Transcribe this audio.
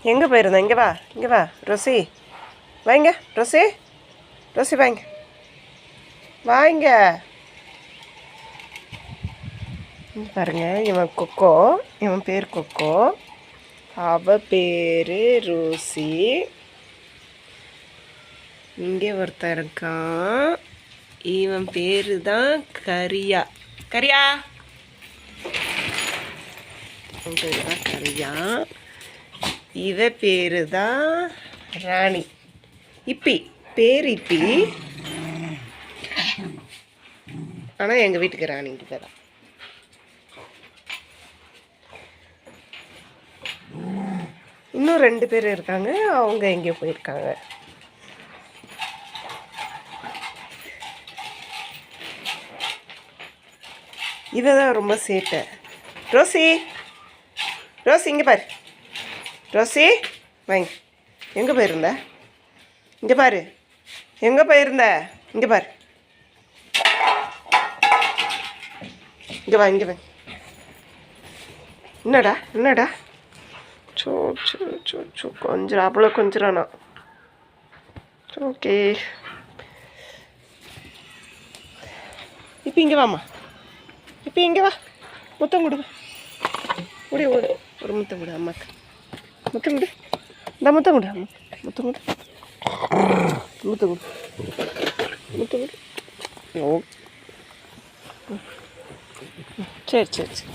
எங்கே போயிருந்தேன்? இங்கே வா, இங்கே வா ரோசி, வாங்க ரோசி, ரோசி வாங்க, வாங்க. பாருங்க, இவன் கொக்கோ, இவன் பேர் கொக்கோ, அவ பேர் ரோசி. இங்கே ஒருத்தன் இருக்கான், இவன் பேர் தான் கரியா. கரியா, இவன் பேர் தான் கரியா. இவ பேர் தான் ராணி. இப்பி பேர் இப்பி, ஆனால் எங்கள் வீட்டுக்கு ராணிக்கு பேர் தான். இன்னும் 2 பேர் இருக்காங்க, அவங்க எங்கேயோ போயிருக்காங்க. இவ தான் ரொம்ப சேட்டை. ரோசி, ரோசி இங்கே பாரு, ரோசி வாங்க. எங்கே போயிருந்த? இங்கே பாரு, எங்கே போயிருந்த? இங்கே பாரு, இங்கே வா, இங்கே வா. என்னடா என்னடா? சோ சோ சோ சோ கொஞ்சம் அவ்வளோ கொஞ்சிறானா? ஓகே, இப்போ இங்கே வாம்மா, இப்போ இங்கே வா, முத்தம் கொடு, ஓடி ஓடு, ஒரு முத்தம் கொடு அம்மாக்கு, முத்தம் கொடு, இந்த முத்தம் கொடு அம்மா, முத்தம் கொடு, முத்தம் கொடு, முத்தம் கொடு. ஓ சரி சரி சரி.